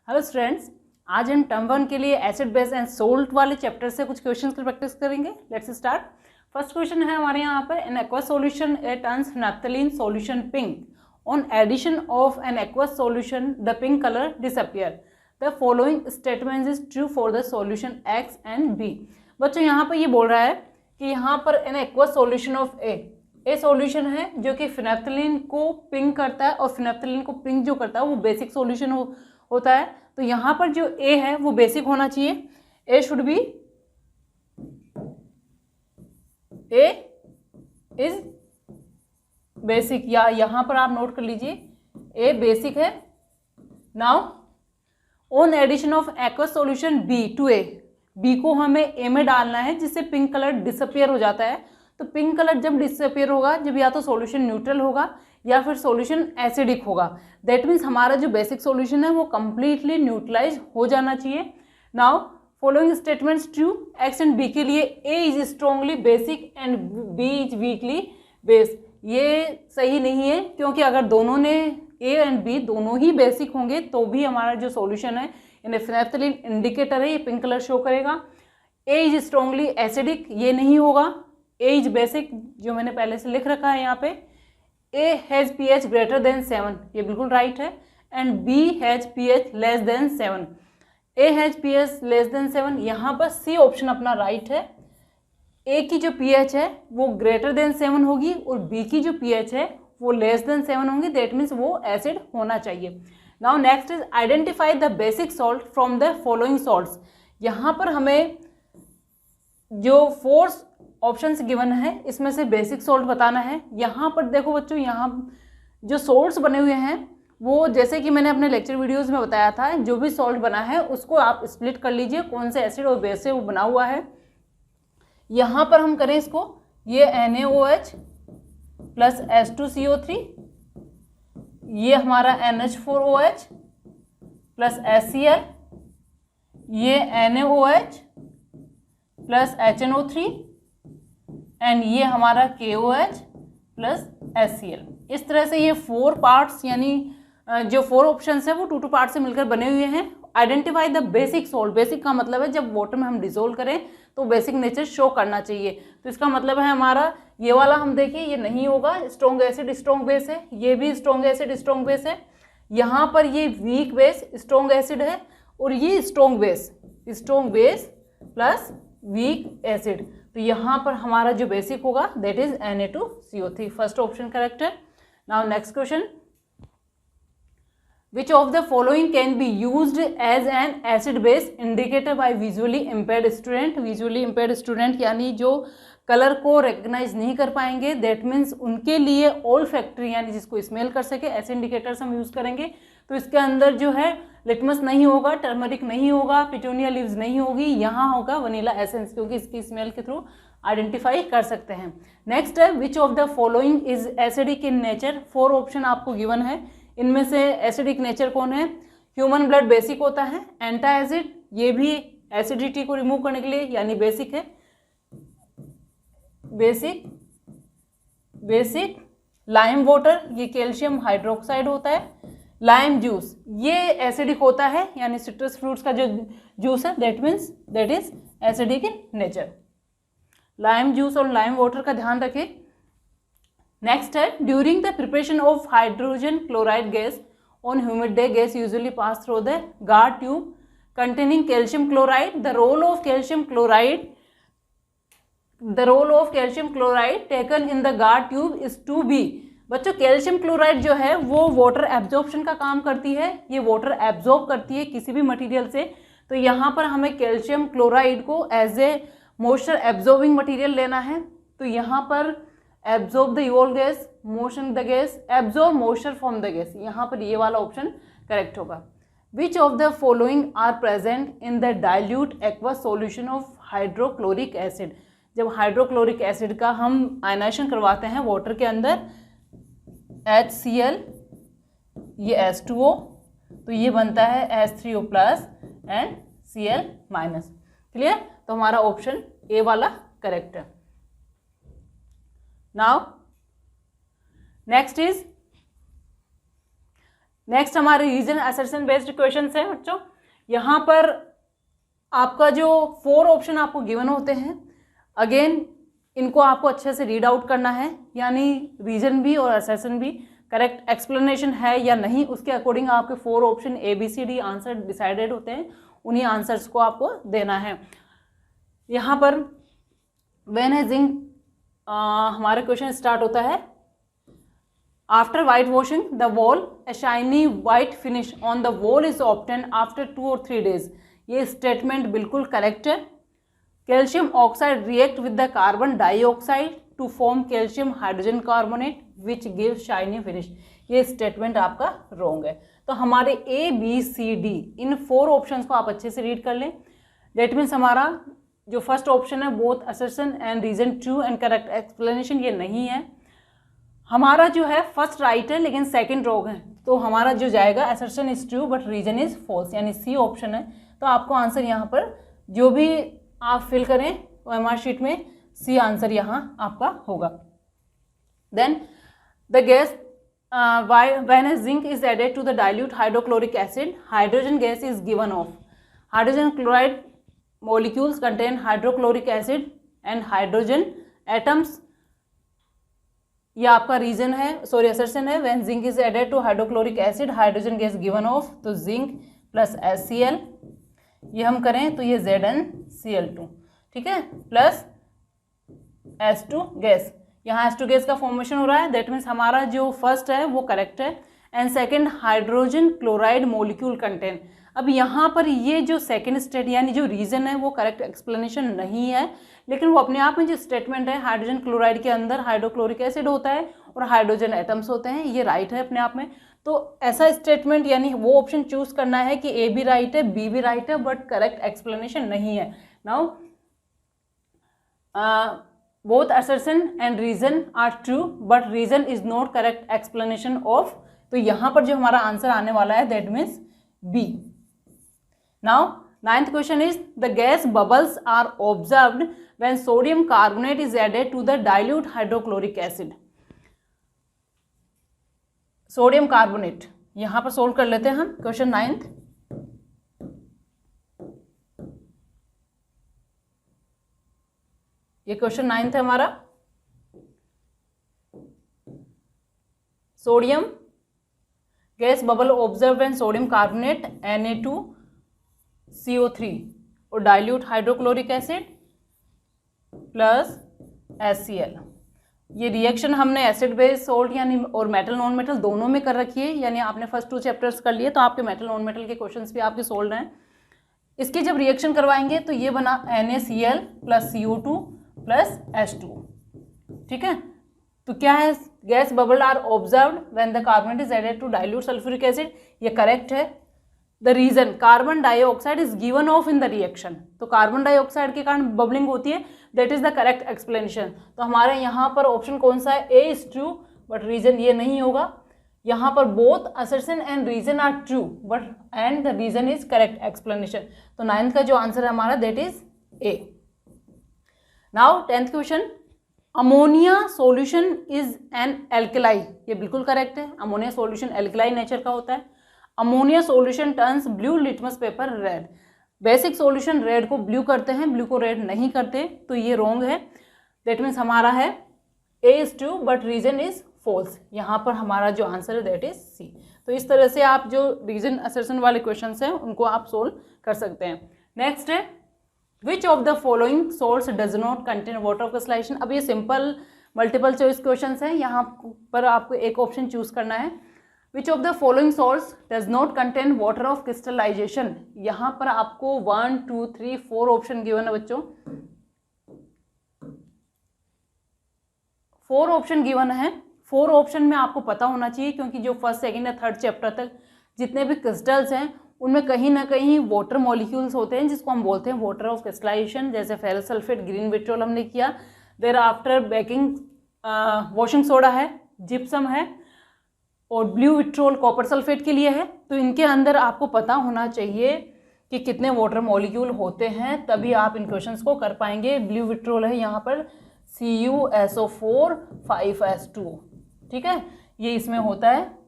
Hello students, आज हम term 1 के लिए एसिड बेस एंड सोल्ट वाले चैप्टर से कुछ क्वेश्चंस की प्रैक्टिस करेंगे। Let's start. फर्स्ट क्वेश्चन है हमारे यहाँ पर, in aqua solution it turns naphthalene solution pink on addition of an aqueous solution the pink colour disappear. The following statement is true for the solution X and B. बच्चों यहाँ पर ये बोल रहा है कि यहाँ पर in aqueous solution of A solution है जो कि फिनेप्थलीन को पिंक करता है, और फिनेप्थलीन को पिंक जो करता है वो बेसिक सॉल्यूशन होता है। तो यहाँ पर जो ए है वो बेसिक होना चाहिए। A should be, A is basic, या यहाँ पर आप नोट कर लीजिए ए बेसिक है। Now on addition of aqueous solution B to A, B को हमें ए में डालना है जिससे पिंक कलर डिसअपियर हो जाता है। तो पिंक कलर जब डिसअपियर होगा जब या तो सॉल्यूशन न्यूट्रल होगा या फिर सॉल्यूशन एसिडिक होगा। दैट मीन्स हमारा जो बेसिक सॉल्यूशन है वो कंप्लीटली न्यूट्रलाइज हो जाना चाहिए। Now following statements true, X and B के लिए A is strongly basic and B is weakly base. ये सही नहीं है, क्योंकि अगर दोनों ने ए एंड बी दोनों ही बेसिक होंगे तो भी हमारा जो सॉल्यूशन है इन फिनेप्थलीन इंडिकेटर है, ये पिंक कलर शो करेगा। ए इज स्ट्रॉन्गली एसिडिक, ये नहीं होगा। ए इज बेसिक जो मैंने पहले से लिख रखा है यहाँ पे। A has pH greater than 7, ये बिल्कुल राइट है। And B has pH less than 7। A has pH less than 7, यहाँ पर सी ऑप्शन अपना राइट है। ए की जो pH है वो ग्रेटर देन 7 होगी और बी की जो pH है वो लेस देन 7 होंगी। दैट मीन्स वो एसिड होना चाहिए। Now next is identify the basic salt from the following salts. यहाँ पर हमें जो 4 ऑप्शंस गिवन है इसमें से बेसिक सॉल्ट बताना है। यहाँ पर देखो बच्चों, यहाँ जो सॉल्ट्स बने हुए हैं वो जैसे कि मैंने अपने लेक्चर वीडियोस में बताया था, जो भी सॉल्ट बना है उसको आप स्प्लिट कर लीजिए कौन से एसिड और बेस से वो बना हुआ है। यहाँ पर हम करें इसको, ये NaOH प्लस H2CO3, ये हमारा NH4OH प्लस HCl, ये NaOH प्लस HNO3 एंड ये हमारा KOH प्लस HCl। इस तरह से ये 4 पार्ट्स, यानी जो 4 ऑप्शंस है वो 2 पार्ट से मिलकर बने हुए हैं। Identify the basic salt, basic का मतलब है जब वाटर में हम डिसोल्व करें तो बेसिक नेचर शो करना चाहिए। तो इसका मतलब है हमारा ये वाला, हम देखिए ये नहीं होगा, स्ट्रॉन्ग एसिड स्ट्रॉन्ग बेस है, ये भी स्ट्रॉन्ग एसिड स्ट्रॉन्ग बेस है। यहाँ पर ये वीक बेस स्ट्रॉन्ग एसिड है, और ये strong base plus weak acid. तो यहाँ पर हमारा जो बेसिक होगा that is Na2CO3। First option correct है। Now next question, which of the following can be used as an acid base indicator by visually impaired student. Visually impaired student यानी जो colour को रिकग्नाइज नहीं कर पाएंगे, that means उनके लिए all factory यानी जिसको स्मेल कर सके ऐसे इंडिकेटर्स हम यूज करेंगे। तो इसके अंदर जो है लिटमस नहीं होगा, टर्मरिक नहीं होगा, पिटोनिया लीव्स नहीं होगी, यहाँ होगा वनीला एसेंस, क्योंकि इसकी स्मेल के थ्रू आइडेंटिफाई कर सकते हैं। नेक्स्ट है, which of the following is acidic in nature. 4 option आपको गिवन है, इनमें से एसिडिक नेचर कौन है। ह्यूमन ब्लड बेसिक होता है। एंटा एसिड, ये भी एसिडिटी को रिमूव करने के लिए यानी बेसिक है। बेसिक लाइम वाटर, ये कैल्शियम हाइड्रोक्साइड होता है। लाइम जूस, ये एसिडिक होता है, यानी सिट्रस फ्रूट्स का जो जूस है that is acidic in nature. Lime juice और लाइम वाटर का ध्यान रखें। नेक्स्ट है, during the preparation of hydrogen chloride gas on humid day, gas usually pass through the गार tube containing calcium chloride. The role of calcium chloride taken in the GAR tube is to be। बच्चों calcium chloride जो है वो water absorption का काम करती है, ये वाटर एब्जॉर्ब करती है किसी भी मटेरियल से। तो यहाँ पर हमें कैल्शियम क्लोराइड को as a moisture absorbing material लेना है। तो यहाँ पर absorb the evolve gas, motion the gas, absorb moisture from the gas, यहाँ पर ये वाला ऑप्शन करेक्ट होगा। Which of the following are present in the dilute aqueous solution of hydrochloric acid। जब हाइड्रोक्लोरिक एसिड का हम आयनाइजेशन करवाते हैं वाटर के अंदर, HCl, ये H2O, तो ये बनता है H3O plus and Cl minus. Clear? तो हमारा ऑप्शन ए वाला करेक्ट है। नाउ नेक्स्ट इज नेक्स्ट हमारे रीजन असर्शन बेस्ड क्वेश्चन है बच्चों। यहाँ पर आपका जो 4 ऑप्शन आपको गिवन होते हैं, अगेन इनको आपको अच्छे से रीड आउट करना है, यानी रीजन भी और असर्शन भी करेक्ट एक्सप्लेनेशन है या नहीं, उसके अकॉर्डिंग आपके 4 ऑप्शन ABCD आंसर डिसाइडेड होते हैं, उन्हीं आंसर्स को आपको देना है। यहाँ पर व्हेन है जिंक, हमारा क्वेश्चन स्टार्ट होता है, after white washing the wall a shiny white finish on the wall is obtain after 2 और 3 days। ये स्टेटमेंट बिल्कुल करेक्ट है। Calcium oxide react with the carbon dioxide to form calcium hydrogen carbonate which gives shiny finish. ये statement आपका wrong है। तो हमारे ABCD इन 4 options को आप अच्छे से रीड कर लें। डेट मीन्स हमारा जो फर्स्ट ऑप्शन है both assertion and reason true and correct explanation, ये नहीं है। हमारा जो है फर्स्ट राइट है लेकिन सेकंड रॉन्ग है, तो हमारा जो जाएगा assertion is true but reason is false, यानी C ऑप्शन है। तो आपको आंसर यहाँ पर जो भी आप फिल करें OMR शीट में C आंसर यहाँ आपका होगा। Then the gas when a zinc is added to the dilute hydrochloric acid, hydrogen gas is given off. Hydrogen chloride molecules contain hydrochloric acid and hydrogen atoms। ये आपका reason है, sorry assertion है। when zinc is added to hydrochloric acid, hydrogen gas given off, तो zinc plus HCl, ये हम करें तो ये ZnCl2, ठीक है, प्लस H2 गैस। यहाँ H2 गैस का फॉर्मेशन हो रहा है, दैट मीन्स हमारा जो फर्स्ट है वो करेक्ट है। And second hydrogen chloride molecule contain. अब यहाँ पर ये जो सेकंड स्टेट यानी जो रीजन है वो करेक्ट एक्सप्लेनेशन नहीं है, लेकिन वो अपने आप में जो स्टेटमेंट है हाइड्रोजन क्लोराइड के अंदर हाइड्रोक्लोरिक एसिड होता है और हाइड्रोजन एटम्स होते हैं, ये राइट है अपने आप में। तो ऐसा स्टेटमेंट यानी वो ऑप्शन चूज करना है कि A भी राइट है B भी राइट है बट करेक्ट एक्सप्लेनेशन नहीं है। Now both assertion and reason are true but reason is not correct explanation of, तो यहाँ पर जो हमारा आंसर आने वाला है that means B। Now 9th question is the gas bubbles are observed when sodium carbonate is added to the dilute hydrochloric acid। Sodium carbonate यहाँ पर सोल्व कर लेते हैं हम क्वेश्चन 9th। ये क्वेश्चन 9th है हमारा। Sodium gas bubble observe when sodium carbonate Na2CO3 और dilute hydrochloric acid plus HCl। ये रिएक्शन हमने एसिड बेस सोल्ट यानी और मेटल नॉन मेटल दोनों में कर रखी है, यानी आपने फर्स्ट 2 चैप्टर्स कर लिए तो आपके मेटल नॉन मेटल के क्वेश्चंस भी आपके सोल्व हैं। इसकी जब रिएक्शन करवाएंगे तो ये बना NaCl plus CO2 plus H2, ठीक है। तो क्या है, gas bubble are observed when the carbonate is added to dilute sulphuric acid, ये करेक्ट है। The reason carbon dioxide is given off in the reaction, तो कार्बन डाइऑक्साइड के कारण बबलिंग होती है, that is the correct explanation. तो हमारे यहाँ पर ऑप्शन कौन सा है, A is true but reason ये नहीं होगा। यहाँ पर both assertion and reason are true but and the reason is correct explanation. तो 9th का जो आंसर है हमारा that is A। Now 10th question, ammonia solution is an alkali, ये बिल्कुल करेक्ट है। अमोनिया सॉल्यूशन एल्कलाई नेचर का होता है। Ammonia solution turns blue litmus paper red, basic solution red को ब्लू करते हैं, ब्लू को रेड नहीं करते, तो ये रॉन्ग है। दैट मीन्स हमारा है A is true but reason is false. यहाँ पर हमारा जो आंसर है दैट इज C। तो इस तरह से आप जो रीजन असर्शन वाले क्वेश्चन हैं उनको आप सोल्व कर सकते हैं। नेक्स्ट है which of the following salts does not contain water of crystallisation. अब ये सिंपल मल्टीपल चॉइस क्वेश्चन हैं, यहाँ पर आपको एक ऑप्शन चूज करना है। Which of the following salts does not contain water of crystallisation, यहाँ पर आपको 1 2 3 4 ऑप्शन गिवन है बच्चों। 4 ऑप्शन गिवन है। 4 ऑप्शन में आपको पता होना चाहिए क्योंकि जो फर्स्ट सेकेंड या थर्ड चैप्टर तक जितने भी क्रिस्टल्स हैं उनमें कहीं ना कहीं वाटर मॉलिक्यूल्स होते हैं जिसको हम बोलते हैं वाटर ऑफ क्रिस्टलाइजेशन। जैसे फेरस सल्फेट, ग्रीन विट्रोल हमने किया, there after baking washing soda है, जिप्सम है और ब्लू विट्रोल कॉपर सल्फेट के लिए है। तो इनके अंदर आपको पता होना चाहिए कि कितने वाटर मॉलिक्यूल होते हैं, तभी आप इन क्वेश्चंस को कर पाएंगे। ब्लू विट्रोल है यहाँ पर CuSO4 5S2, ठीक है, ये इसमें होता है।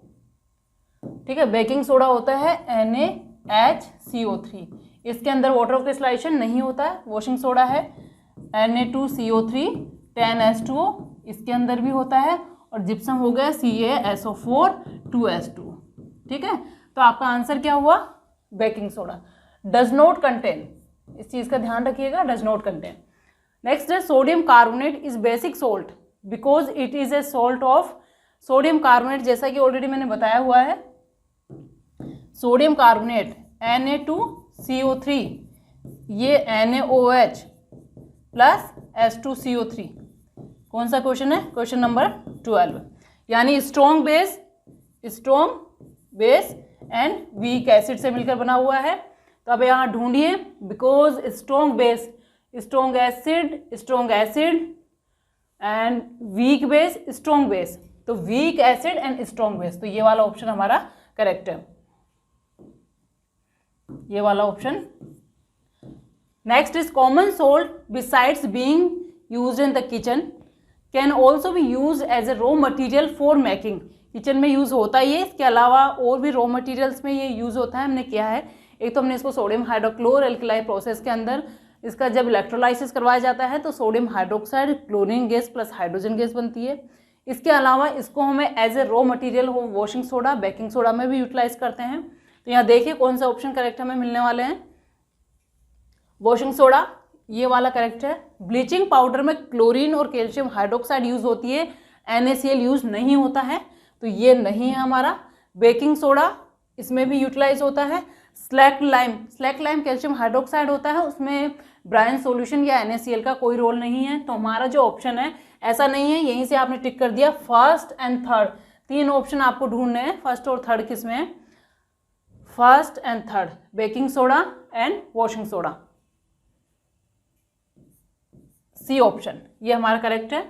ठीक है। बेकिंग सोडा होता है NaHCO3, इसके अंदर वाटर ऑफ क्रिस्टलाइजेशन नहीं होता है। वॉशिंग सोडा है Na2CO3 10H2O, इसके अंदर भी होता है। और जिप्सम हो गया CaSO4 2H2। ठीक है, तो आपका आंसर क्या हुआ? Baking soda. Does not contain, इस चीज़ का ध्यान रखिएगा, डज नॉट कंटेन। नेक्स्ट है sodium carbonate is basic salt because it is a salt of. Sodium carbonate जैसा कि ऑलरेडी मैंने बताया हुआ है, सोडियम कार्बोनेट Na2CO3, ये NaOH प्लस H2CO3। कौन सा क्वेश्चन है? Question number 12। यानी strong base and weak acid से मिलकर बना हुआ है। तो अब यहाँ ढूंढिए, because strong acid and weak base, strong base, तो weak acid and strong base, तो ये वाला ऑप्शन हमारा करेक्ट है, ये वाला option. Next is common salt besides being used in the kitchen can also be use as a raw material for making. Kitchen में use होता ही है, इसके अलावा और भी रॉ मटीरियल्स में ये यूज होता है। हमने किया है, एक तो हमने इसको सोडियम हाइड्रोक्लोर एल्कलाई प्रोसेस के अंदर इसका जब इलेक्ट्रोलाइसिस करवाया जाता है तो sodium hydroxide chlorine gas plus hydrogen gas बनती है। इसके अलावा इसको हमें एज ए रॉ मटेरियल हो वॉशिंग सोडा, बेकिंग सोडा में भी यूटिलाइज करते हैं। तो यहाँ देखिए कौन सा ऑप्शन करेक्ट हमें मिलने वाले हैं। वॉशिंग सोडा ये वाला करेक्ट है। ब्लीचिंग पाउडर में क्लोरीन और कैल्शियम हाइड्रोक्साइड यूज होती है, NaCl यूज नहीं होता है, तो ये नहीं है हमारा। बेकिंग सोडा इसमें भी यूटिलाइज होता है। स्लैक लाइम कैल्शियम हाइड्रोक्साइड होता है, उसमें ब्रायन सॉल्यूशन या NaCl का कोई रोल नहीं है। तो हमारा जो ऑप्शन है ऐसा नहीं है, यहीं से आपने टिक कर दिया। फर्स्ट एंड थर्ड, तीन ऑप्शन आपको ढूंढने हैं, फर्स्ट और थर्ड किसमें है? First and third, baking soda and washing soda, C option ये हमारा करेक्ट है।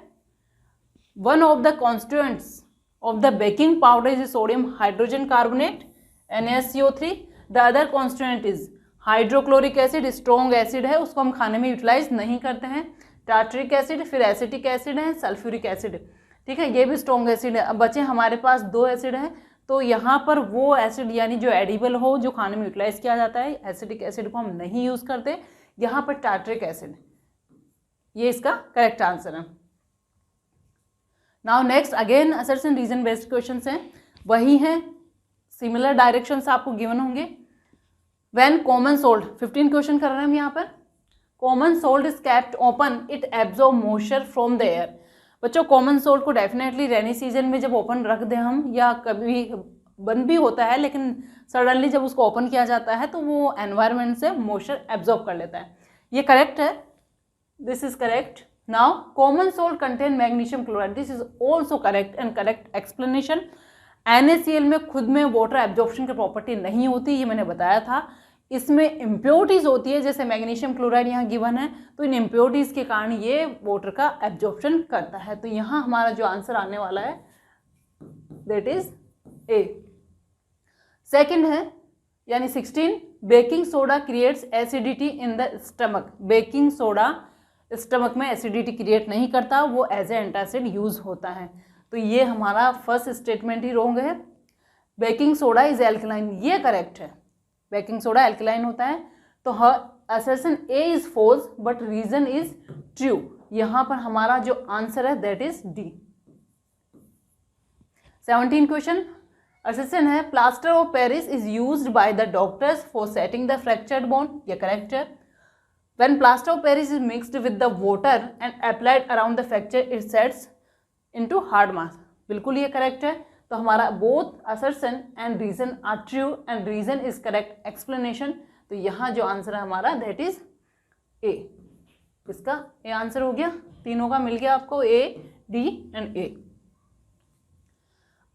One of the constituents of the baking powder is sodium hydrogen carbonate NaCO3, the other constituent is hydrochloric acid, strong acid है, उसको हम खाने में utilise नहीं करते हैं। टार्टरिक एसिड, फिर एसिटिक एसिड है, सल्फ्यूरिक एसिड, ठीक है, ये भी स्ट्रॉन्ग एसिड है। अब बचे हमारे पास दो एसिड हैं, तो यहाँ पर वो एसिड यानी जो एडिबल हो, जो खाने में यूटिलाइज किया जाता है, एसिटिक एसिड को हम नहीं यूज करते, यहाँ पर टार्टरिक एसिड, ये इसका करेक्ट आंसर है। Now next again assertion reason based question हैं, वही हैं, सिमिलर डायरेक्शंस आपको गिवन होंगे। व्हेन कॉमन सोल्ट, 15 क्वेश्चन कर रहे हैं हम यहाँ पर। Common salt is kept open, it absorb moisture from the air. बच्चों कॉमन सोल्ट को डेफिनेटली रेनी सीजन में जब ओपन रख दें हम, या कभी बंद भी होता है, लेकिन सडनली जब उसको ओपन किया जाता है तो वो एनवायरनमेंट से मॉइस्चर एब्जॉर्ब कर लेता है, ये करेक्ट है, this is correct. Now common salt contain magnesium chloride, this is also correct and correct explanation. NaCl में खुद में वाटर एब्जॉर्प्शन की प्रॉपर्टी नहीं होती, ये मैंने बताया था। इसमें इम्प्योरिटीज होती है, जैसे मैग्नीशियम क्लोराइड यहाँ गिवन है, तो इन इम्प्योरिटीज के कारण ये वाटर का एब्जॉर्प्शन करता है। तो यहाँ हमारा जो आंसर आने वाला है दैट इज ए। सेकंड है यानी 16, baking soda creates acidity in the stomach. Baking soda stomach में एसिडिटी क्रिएट नहीं करता, वो एज ए एंटासिड यूज होता है। तो ये हमारा फर्स्ट स्टेटमेंट ही रॉन्ग है। बेकिंग सोडा इज एल्कलाइन, ये करेक्ट है, बेकिंग सोडा एल्कलाइन होता है। तो assertion A is false but reason is true, यहाँ पर हमारा जो आंसर है that is D. 17 question assertion है, plaster of Paris is used by the doctors for setting the fractured bone, ये करेक्ट है। When plaster of Paris is mixed with the water and applied around the fracture, it sets into hard mass, बिल्कुल ये correct है। तो हमारा both assertion and reason are true and reason is correct explanation। तो यहाँ जो answer है हमारा that is A, इसका A आंसर हो गया, तीनों का मिल गया आपको A, D and A।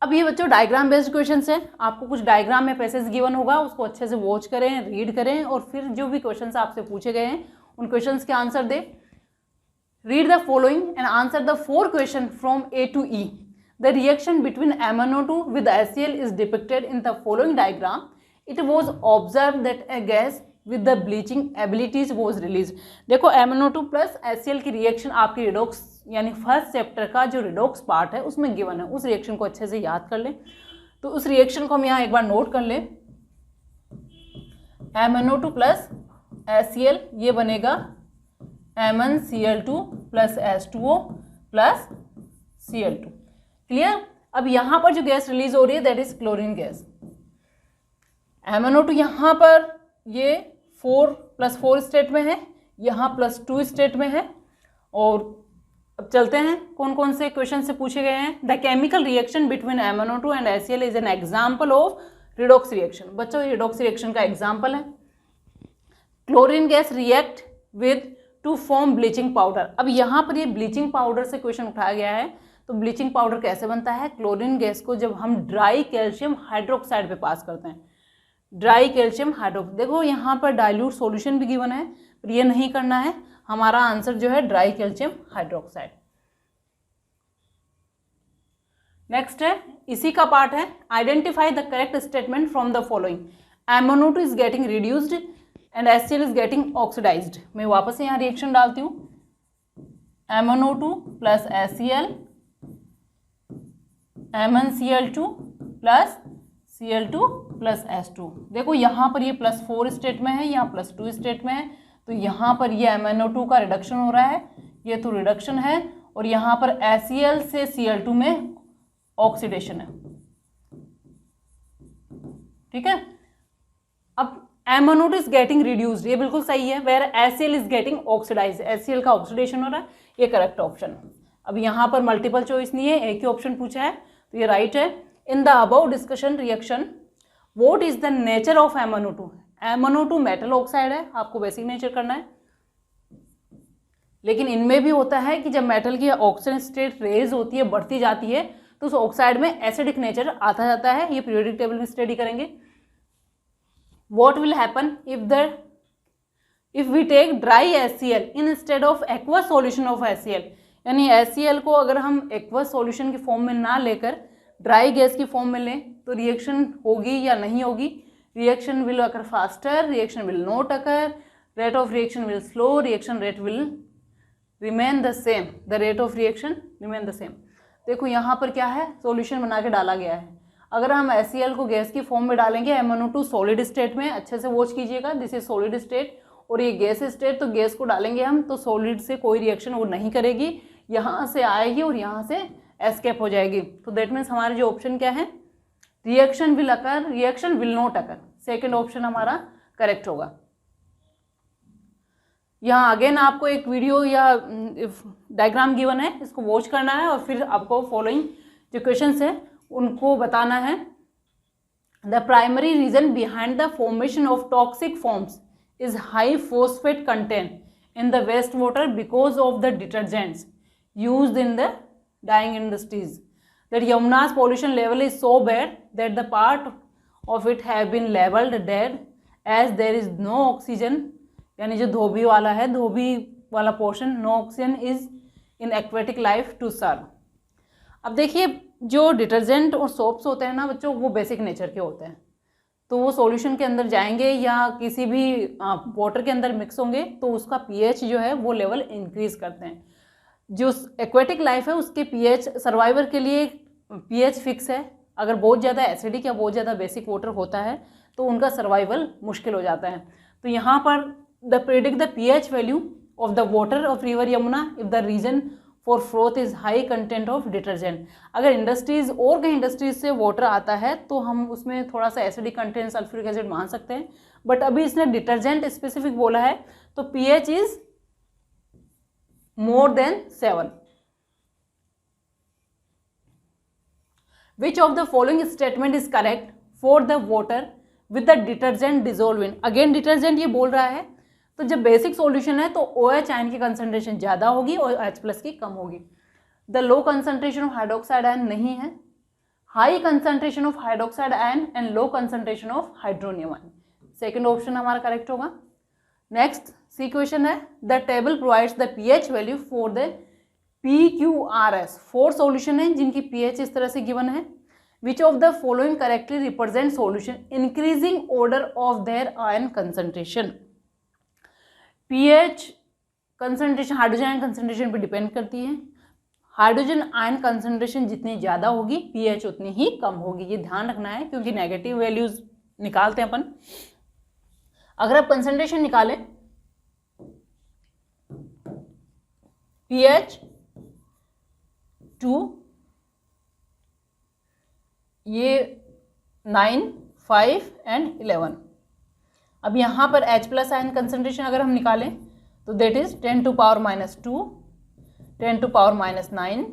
अब ये बच्चों डायग्राम बेस्ड क्वेश्चन है, आपको कुछ डायग्राम में पैसेज गिवन होगा, उसको अच्छे से वॉच करें, रीड करें, और फिर जो भी क्वेश्चंस आपसे पूछे गए हैं उन क्वेश्चंस के answer they. Read the following and answer the 4 question from A to E। The reaction between MnO2 with HCl is depicted in the following diagram. It was observed that a gas with the bleaching abilities was released। देखो MnO2 plus HCl की reaction आपकी redox यानी first chapter का जो redox part है उसमें given है, उस रिएक्शन को अच्छे से याद कर लें। तो उस रिएक्शन को हम यहाँ एक बार नोट कर लें, MnO2 प्लस HCl, ये बनेगा MnCl2 plus H2O plus Cl2। Clear. अब यहाँ पर जो गैस रिलीज हो रही है that is chlorine gas. MnO2 यहाँ पर ये 4+4 स्टेट में है, यहाँ +2 स्टेट में है। और अब चलते हैं कौन कौन से क्वेश्चन से पूछे गए हैं। The chemical reaction between MnO2 and HCl is an example of redox reaction. बच्चों रिडॉक्स रिएक्शन का एग्जाम्पल है। Chlorine gas react with two form bleaching powder. अब यहाँ पर ये ब्लीचिंग पाउडर से क्वेश्चन उठाया गया है। तो ब्लीचिंग पाउडर कैसे बनता है? क्लोरीन गैस को जब हम ड्राई कैल्शियम हाइड्रोक्साइड पे पास करते हैं, ड्राई कैल्शियम हाइड्रोक्साइड। देखो यहाँ पर डाइल्यूट सॉल्यूशन भी गिवन है, पर ये नहीं करना है। हमारा आंसर जो है ड्राई कैल्शियम हाइड्रोक्साइड। नेक्स्ट है, इसी का पार्ट है, identify the correct statement from the following. MnO2 is getting reduced and HCl is getting oxidised. मैं वापस यहाँ रिएक्शन डालती हूँ, MnO2 plus HCl MnCl2 plus Cl2 plus H2। देखो यहाँ पर ये +4 स्टेट में है, यहाँ +2 स्टेट में है। तो यहाँ पर ये MnO2 का रिडक्शन हो रहा है, ये तो रिडक्शन है। और यहाँ पर HCl से Cl2 में ऑक्सीडेशन है। ठीक है। अब MnO2 इज गेटिंग रिड्यूस्ड, ये बिल्कुल सही है। Where HCl is getting oxidised, HCl का ऑक्सीडेशन हो रहा है, ये करेक्ट ऑप्शन है। अब यहाँ पर मल्टीपल चॉइस नहीं है, एक ही ऑप्शन पूछा है, तो ये राइट है। In the above discussion reaction what is the nature of MnO2? MnO2 metal oxide है, आपको बेसिक नेचर करना है। लेकिन इनमें भी होता है कि जब मेटल की ऑक्सीजन स्टेट रेज होती है, बढ़ती जाती है, तो उस ऑक्साइड में एसिडिक नेचर आता जाता है। ये पीरियोडिक टेबल में स्टडी करेंगे। What will happen if we take dry HCl instead of aqueous solution of HCl। यानी HCl को अगर हम एक्वस सॉल्यूशन की फॉर्म में ना लेकर ड्राई गैस की फॉर्म में लें, तो रिएक्शन होगी या नहीं होगी? Reaction will occur faster, reaction will not occur, rate of reaction will slow, reaction rate will remain the same, the rate of reaction remain the same. देखो यहाँ पर क्या है, सॉल्यूशन बना के डाला गया है। अगर हम HCl को गैस की फॉर्म में डालेंगे, MnO2 सॉलिड स्टेट में, अच्छे से वॉच कीजिएगा, दिस इज सॉलिड स्टेट और ये गैस स्टेट, तो गैस को डालेंगे हम तो सॉलिड से कोई रिएक्शन वो नहीं करेगी, यहाँ से आएगी और यहाँ से एस्केप हो जाएगी। तो दैट मीन्स हमारे जो ऑप्शन क्या है, reaction will occur, reaction will not occur, second option हमारा करेक्ट होगा। यहाँ अगेन आपको एक वीडियो या डायग्राम गिवन है, इसको वॉच करना है और फिर आपको फॉलोइंग जो क्वेश्चंस है उनको बताना है। The primary reason behind the formation of toxic forms is high phosphate content in the wastewater because of the detergents used in the dyeing industries. That Yamuna's pollution level is so bad that the part of it have been labeled dead as there is no oxygen. यानी जो धोबी वाला है, धोबी वाला portion, no oxygen is in aquatic life to serve. अब देखिए जो detergent और soaps होते हैं ना बच्चों, वो बेसिक नेचर के होते हैं, तो वो सॉल्यूशन के अंदर जाएंगे या किसी भी वाटर के अंदर मिक्स होंगे तो उसका पीएच जो है वो लेवल इंक्रीज करते हैं। जो एक्वेटिक लाइफ है उसके पीएच सर्वाइवर के लिए पीएच फिक्स है। अगर बहुत ज़्यादा एसिडिक या बहुत ज़्यादा बेसिक वाटर होता है तो उनका सर्वाइवल मुश्किल हो जाता है। तो यहाँ पर the predict the pH value of the water of river Yamuna if the reason for froth is high content of detergent. अगर इंडस्ट्रीज और कहीं इंडस्ट्रीज से वाटर आता है तो हम उसमें थोड़ा सा एसिडिक कंटेंट सल्फ्यूरिक एसिड मान सकते हैं, बट अभी इसने डिटर्जेंट स्पेसिफिक बोला है तो pH is more than 7। Which of the following statement is correct for the water with the detergent dissolve in. Again detergent ये बोल रहा है, तो जब बेसिक सॉल्यूशन है तो OH आयन की कंसंट्रेशन ज़्यादा होगी और H+ की कम होगी। The low concentration of hydroxide ion नहीं है, high concentration of hydroxide ion and low concentration of hydronium ion. Second option हमारा करेक्ट होगा। नेक्स्ट सी क्वेश्चन है, the table provides the pH value for the PQRS। 4 solution है जिनकी pH इस तरह से गिवन है। Which of the following correctly represent solution increasing order of their ion concentration. PH concentration hydrogen ion concentration पे depend करती है। Hydrogen ion concentration जितनी ज़्यादा होगी पीएच उतनी ही कम होगी। ये ध्यान रखना है, क्योंकि नेगेटिव वैल्यूज निकालते हैं अपन। अगर आप कंसंट्रेशन निकालें पीएच 2, ये 9, 5 एंड 11। अब यहाँ पर H प्लस आयन कंसंट्रेशन अगर हम निकालें तो that is 10 to power minus 2, 10 to power minus 9,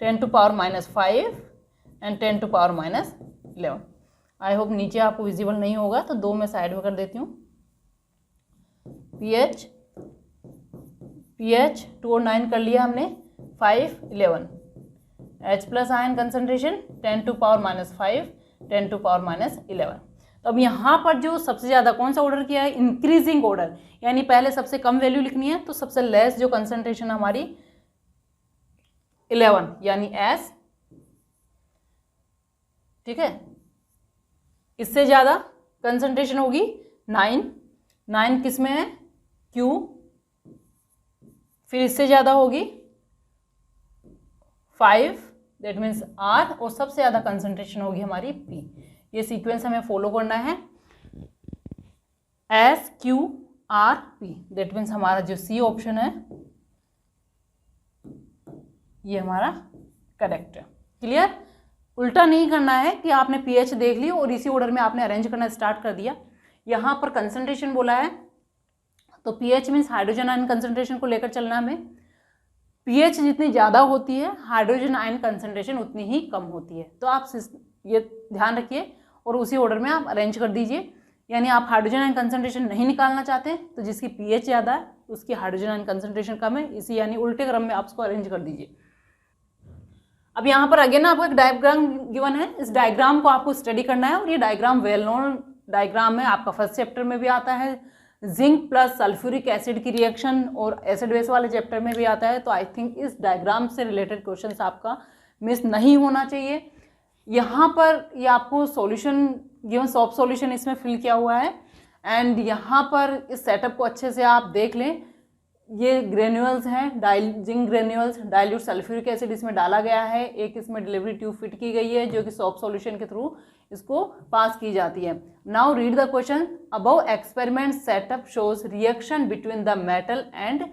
10 to power minus 5 and 10 to power minus 11। I hope नीचे आपको विजिबल नहीं होगा, तो 2 मैं साइड में कर देती हूँ। पीएच 2 और 9 कर लिया हमने, 5, 11। H plus ion concentration 10 to power minus 5, 10 to power minus 11। तो अब यहाँ पर जो सबसे ज़्यादा कौन सा ऑर्डर किया है, इंक्रीजिंग ऑर्डर, यानी पहले सबसे कम वैल्यू लिखनी है, तो सबसे लेस जो कंसंट्रेशन हमारी 11 यानी S, ठीक है। इससे ज़्यादा कंसंट्रेशन होगी 9, 9 किस में है, Q। फिर इससे ज़्यादा होगी 5, दैट मीन्स R, और सबसे ज़्यादा कंसंट्रेशन होगी हमारी P। ये सीक्वेंस हमें फॉलो करना है, S, Q, R, P। That means हमारा जो C ऑप्शन है ये हमारा करेक्ट है। क्लियर? उल्टा नहीं करना है कि आपने पीएच देख ली और इसी ऑर्डर में आपने अरेंज करना स्टार्ट कर दिया। यहाँ पर कंसंट्रेशन बोला है तो pH means hydrogen ion concentration को लेकर चलना है हमें। पीएच जितनी ज़्यादा होती है हाइड्रोजन आयन कंसंट्रेशन उतनी ही कम होती है। तो आप ये ध्यान रखिए और उसी ऑर्डर में आप अरेंज कर दीजिए। यानी आप हाइड्रोजन आयन कंसंट्रेशन नहीं निकालना चाहते तो जिसकी पीएच ज़्यादा है उसकी हाइड्रोजन आयन कंसंट्रेशन कम है, इसी यानी उल्टे क्रम में आप उसको अरेंज कर दीजिए। अब यहाँ पर अगेन आपको एक डायग्राम गिवन है, इस डायग्राम को आपको स्टडी करना है और ये डायग्राम वेल नोन डायग्राम है, आपका फर्स्ट चैप्टर में भी आता है। जिंक प्लस सल्फ्यूरिक एसिड की रिएक्शन और एसिड बेस वाले चैप्टर में भी आता है। तो आई थिंक इस डायग्राम से रिलेटेड क्वेश्चंस आपका मिस नहीं होना चाहिए। यहाँ पर ये आपको सॉल्यूशन गिवन, सॉफ्ट सॉल्यूशन इसमें फिल किया हुआ है एंड यहाँ पर इस सेटअप को अच्छे से आप देख लें। ये ग्रेन्यूल्स हैं, zinc granules, dilute sulphuric acid इसमें डाला गया है। एक इसमें डिलीवरी ट्यूब फिट की गई है जो कि सॉफ्ट सॉल्यूशन के थ्रू इसको पास की जाती है। Now read the question. Above experiment setup shows reaction between the metal and,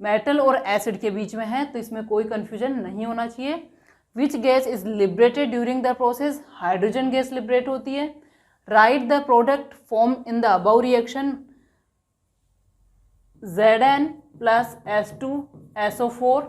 metal और एसिड के बीच में है तो इसमें कोई कंफ्यूजन नहीं होना चाहिए। Which gas is liberated during the process, hydrogen gas liberate होती है। Right the product form in the above reaction, Zn plus H2SO4,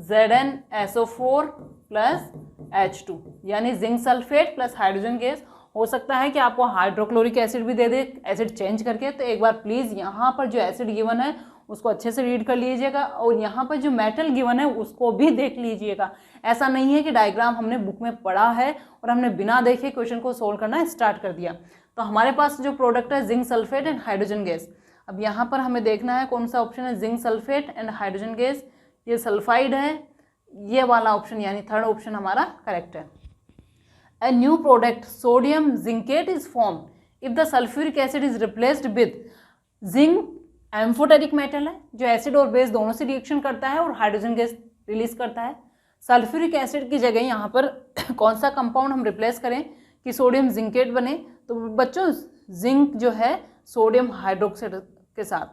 ZnSO4 plus H2 यानी zinc sulphate plus hydrogen gas. हो सकता है कि आपको हाइड्रोक्लोरिक एसिड भी दे दे acid change करके, तो एक बार प्लीज़ यहाँ पर जो एसिड गिवन है उसको अच्छे से रीड कर लीजिएगा और यहाँ पर जो मेटल गिवन है उसको भी देख लीजिएगा। ऐसा नहीं है कि डायग्राम हमने बुक में पढ़ा है और हमने बिना देखे क्वेश्चन को सोल्व करना स्टार्ट कर दिया। तो हमारे पास जो प्रोडक्ट है zinc sulphate and hydrogen gas. अब यहाँ पर हमें देखना है कौन सा ऑप्शन है, zinc sulphate and hydrogen gas, ये सल्फाइड है, ये वाला ऑप्शन यानी थर्ड ऑप्शन हमारा करेक्ट है। A new product sodium zincate is formed if the sulfuric acid is replaced with zinc, amphoteric metal है जो एसिड और बेस दोनों से रिएक्शन करता है और हाइड्रोजन गैस रिलीज करता है। सल्फ्यूरिक एसिड की जगह यहाँ पर कौन सा कंपाउंड हम रिप्लेस करें कि सोडियम जिंकेट बने, तो बच्चों जिंक जो है सोडियम हाइड्रोक्साइड के साथ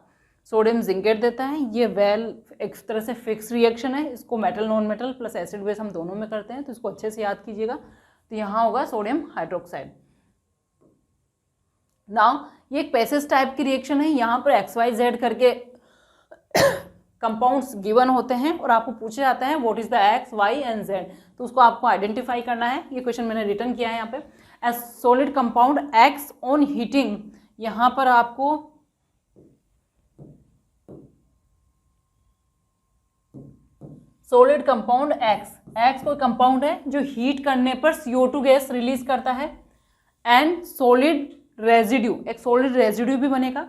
सोडियम जिंकेट देता है। ये वेल एक तरह से फिक्स रिएक्शन है, इसको metal non metal plus acid base हम दोनों में करते हैं, तो इसको अच्छे से याद कीजिएगा। तो यहाँ होगा सोडियम हाइड्रोक्साइड। नाउ ये एक पैसेज टाइप की रिएक्शन है, यहाँ पर XYZ करके कंपाउंड्स गिवन होते हैं और आपको पूछे जाते हैं what is the X, Y and Z, तो उसको आपको आइडेंटिफाई करना है। ये क्वेश्चन मैंने रिटर्न किया है यहाँ पे। As solid compound X on heating, यहाँ पर आपको सॉलिड कंपाउंड X कोई कंपाउंड है जो हीट करने पर CO2 गैस रिलीज करता है एंड सॉलिड रेजिड्यू, एक सॉलिड रेजिड्यू भी बनेगा।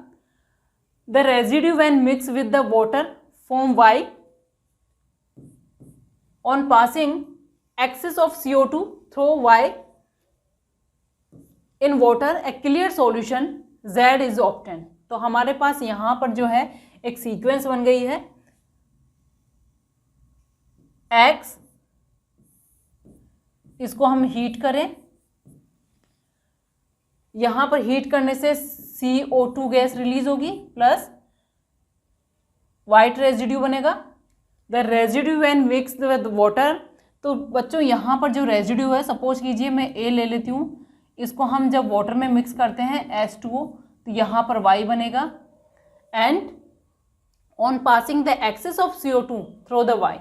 The residue when mix with the water form Y on passing excess of CO2 through Y in water a clear solution Z is obtain. तो हमारे पास यहाँ पर जो है एक सीक्वेंस बन गई है X, इसको हम हीट करें, यहां पर हीट करने से CO2 गैस रिलीज होगी प्लस वाइट रेजिड्यू बनेगा। The residue when mixed with water, तो बच्चों यहाँ पर जो रेजिड्यू है, सपोज कीजिए मैं A ले लेती हूँ, इसको हम जब वाटर में मिक्स करते हैं H2O, तो यहाँ पर Y बनेगा। And on passing the excess of CO2 through the Y,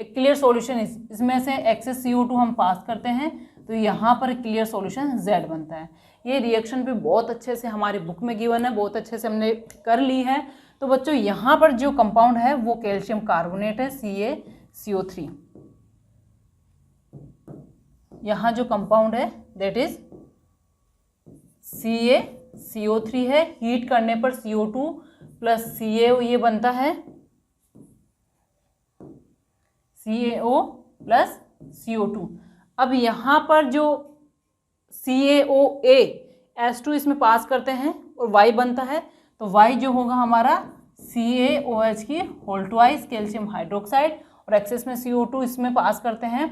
एक क्लियर सॉल्यूशन, इसमें से एक्सेस CO2 हम पास करते हैं तो यहाँ पर क्लियर सॉल्यूशन Z बनता है। ये रिएक्शन भी बहुत अच्छे से हमारी बुक में गिवन है, बहुत अच्छे से हमने कर ली है। तो बच्चों यहाँ पर जो कंपाउंड है वो कैल्शियम कार्बोनेट है, CaCO3। यहाँ जो कंपाउंड है दैट इज CaCO3 है। हीट करने पर CO2 प्लस CaO ये बनता है, CaO प्लस CO2। अब यहाँ पर जो CaOA H2 इसमें पास करते हैं और Y बनता है, तो Y जो होगा हमारा CaOH की होल ट्वाइस कैल्शियम हाइड्रोक्साइड, और एक्सेस में CO2 इसमें पास करते हैं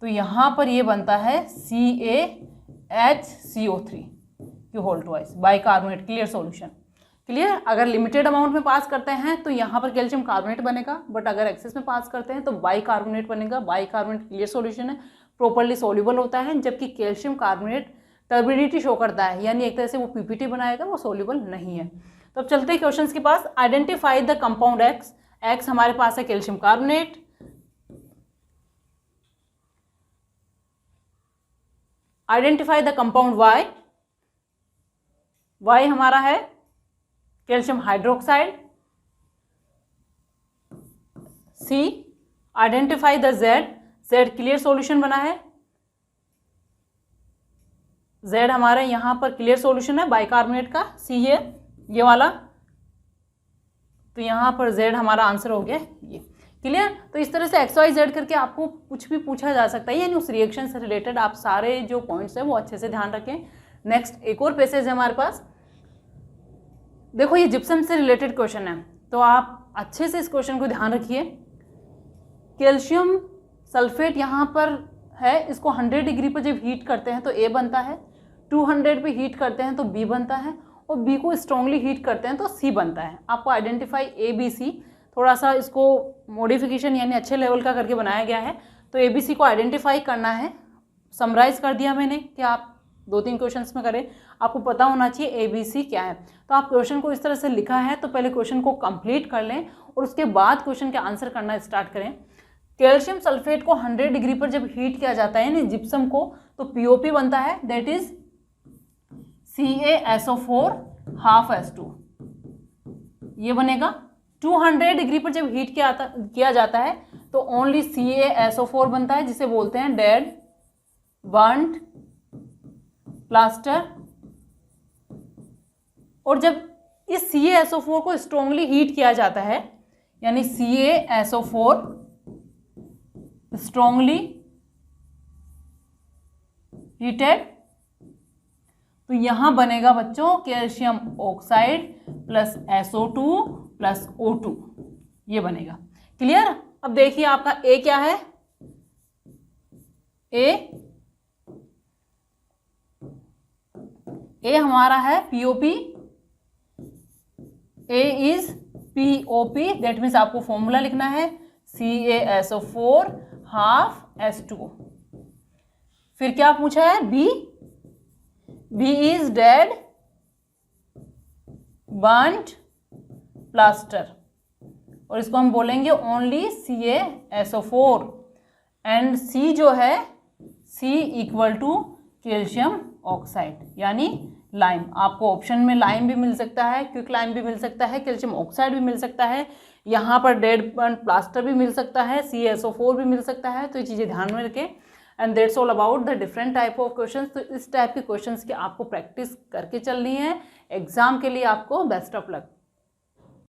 तो यहाँ पर ये बनता है CaHCO3 की whole twice bicarbonate. Clear solution, clear. अगर लिमिटेड अमाउंट में पास करते हैं तो यहाँ पर कैल्शियम कार्बोनेट बनेगा, बट अगर एक्सेस में पास करते हैं तो बाइकार्बोनेट बनेगा। बाइकार्बोनेट क्लियर सॉल्यूशन है, प्रॉपर्ली सॉल्युबल होता है, जबकि कैल्शियम कार्बोनेट टर्बिडिटी शो करता है, यानी एक तरह से वो पीपीटी बनाएगा, वो सॉल्युबल नहीं है। तो अब चलते हैं क्वेश्चंस के पास। Identify the compound X, X हमारे पास है calcium carbonate. Identify the compound Y, Y हमारा है calcium hydroxide. C, identify the Z, Z clear solution बना है, Z हमारा यहाँ पर क्लियर सॉल्यूशन है बाइकार्बोनेट का, C है ये वाला, तो यहाँ पर Z हमारा आंसर हो गया ये। क्लियर। तो इस तरह से XYZ करके आपको कुछ भी पूछा जा सकता है, यानी उस रिएक्शन से रिलेटेड आप सारे जो पॉइंट्स हैं वो अच्छे से ध्यान रखें। नेक्स्ट एक और पैसेज है हमारे पास, देखो ये जिप्सम से रिलेटेड क्वेश्चन है, तो आप अच्छे से इस क्वेश्चन को ध्यान रखिए। कैल्शियम सल्फेट यहाँ पर है, इसको 100 डिग्री पर जब हीट करते हैं तो A बनता है, 200 पे हीट करते हैं तो B बनता है, और B को स्ट्रांगली हीट करते हैं तो C बनता है। आपको आइडेंटिफाई ABC, थोड़ा सा इसको मॉडिफिकेशन यानी अच्छे लेवल का करके बनाया गया है, तो ABC को आइडेंटिफाई करना है। समराइज कर दिया मैंने कि आप 2-3 क्वेश्चंस में करें, आपको पता होना चाहिए ABC क्या है। तो आप क्वेश्चन को इस तरह से लिखा है तो पहले क्वेश्चन को कंप्लीट कर लें और उसके बाद क्वेश्चन के आंसर करना स्टार्ट करें। कैल्शियम सल्फेट को 100 डिग्री पर जब हीट किया जाता है यानी जिप्सम को, तो POP बनता है, that is CaSO4 half H2 ये बनेगा। 200 डिग्री पर जब हीट किया जाता है तो ओनली CaSO4 बनता है, जिसे बोलते हैं डेड बर्न्ड प्लास्टर। और जब इस CaSO4 को स्ट्रांगली हीट किया जाता है यानी CaSO4 स्ट्रांगली हीटेड, तो यहां बनेगा बच्चों calcium oxide plus SO2 plus O2 ये बनेगा। क्लियर। अब देखिए आपका A क्या है, A हमारा है POP, A is POP, that means आपको फॉर्मूला लिखना है CaSO4 हाफ H2O। फिर क्या पूछा है B is dead burned plaster, और इसको हम बोलेंगे ओनली CaSO4, एंड C जो है C equal to calcium oxide यानी लाइम। आपको ऑप्शन में लाइम भी मिल सकता है, क्विक लाइम भी मिल सकता है, कैल्शियम ऑक्साइड भी मिल सकता है, यहाँ पर डेड बर्न प्लास्टर भी मिल सकता है, CaSO4 भी मिल सकता है। तो ये चीज़ें ध्यान में रखें। And that's all about the different type of questions. तो इस टाइप के क्वेश्चंस की आपको प्रैक्टिस करके चलनी है। एग्जाम के लिए आपको बेस्ट ऑफ लक।